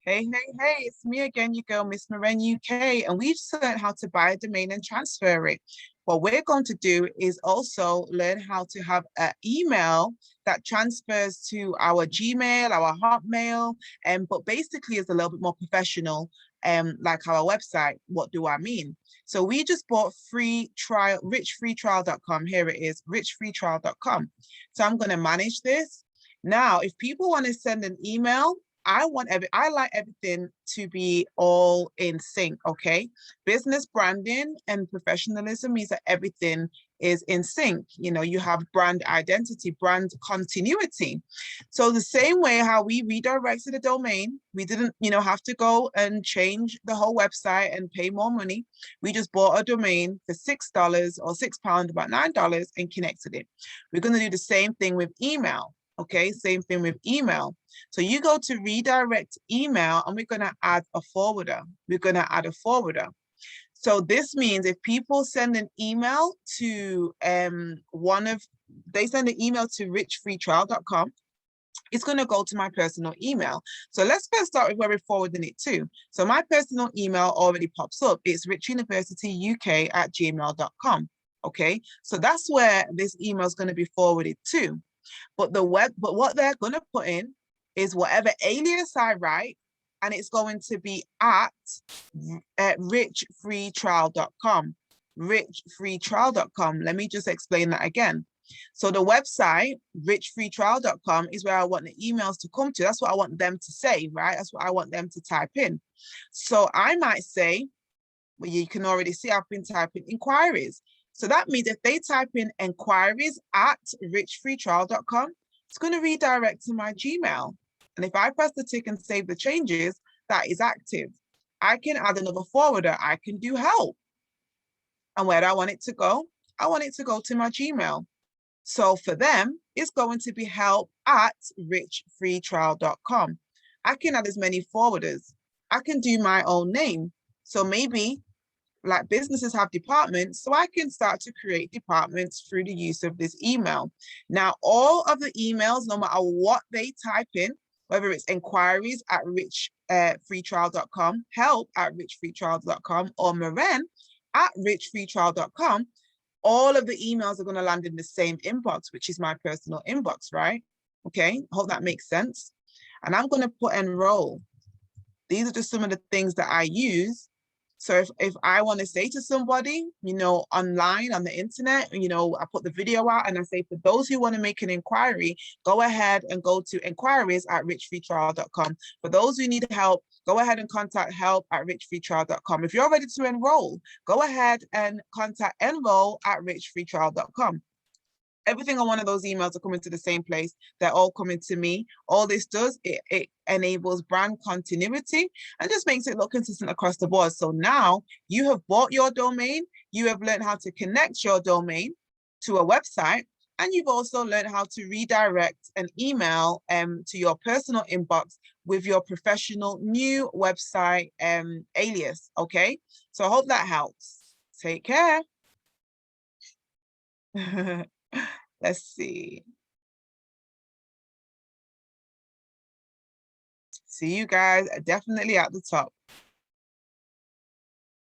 Hey, it's me again, your girl, Miss Maren UK, and we've just learned how to buy a domain and transfer it. What we're going to do is also learn how to have an email that transfers to our Gmail, our Hotmail, but basically is a little bit more professional, like our website. What do I mean? So we just bought free trial, richfreetrial.com. Here it is, richfreetrial.com. So I'm going to manage this. Now, if people want to send an email, I like everything to be all in sync, okay? Business branding and professionalism means that everything is in sync. You know, you have brand identity, brand continuity. So the same way how we redirected the domain, we didn't, have to go and change the whole website and pay more money. We just bought a domain for $6 or £6, about $9, and connected it. We're going to do the same thing with email. Okay, same thing with email. So you go to redirect email and we're going to add a forwarder. We're going to add a forwarder. So this means if people send an email to they send an email to richfreetrial.com, it's going to go to my personal email. So let's first start with where we're forwarding it to. So my personal email already pops up. It's richuniversityuk@gmail.com. Okay, so that's where this email is going to be forwarded to. But what they're going to put in is whatever alias I write, and it's going to be at richfreetrial.com. richfreetrial.com. Let me just explain that again. So the website, richfreetrial.com, is where I want the emails to come to. That's what I want them to say, right? That's what I want them to type in. So I might say, well, you can already see I've been typing inquiries. So that means if they type in inquiries at richfreetrial.com, it's going to redirect to my Gmail. And if I press the tick and save the changes, that is active. I can add another forwarder. I can do help. And where do I want it to go? I want it to go to my Gmail. So for them, it's going to be help at richfreetrial.com. I can add as many forwarders. I can do my own name. So maybe like businesses have departments, so I can start to create departments through the use of this email. Now, all of the emails, no matter what they type in, whether it's inquiries at richfreetrial.com, help at richfreetrial.com, or Maren at richfreetrial.com, all of the emails are going to land in the same inbox, which is my personal inbox, right? Okay, hope that makes sense. And I'm going to put enroll. These are just some of the things that I use. So if I want to say to somebody, online on the internet, I put the video out and I say, for those who want to make an inquiry, go ahead and go to inquiries at richfreetrial.com. For those who need help, go ahead and contact help at richfreetrial.com. If you're ready to enroll, go ahead and contact enroll at richfreetrial.com. Everything on one of those emails are coming to the same place. They're all coming to me. All this does, it enables brand continuity and just makes it look consistent across the board. So now you have bought your domain, you have learned how to connect your domain to a website, and you've also learned how to redirect an email to your personal inbox with your professional new website alias, okay? So I hope that helps. Take care. Let's see. See you guys definitely at the top.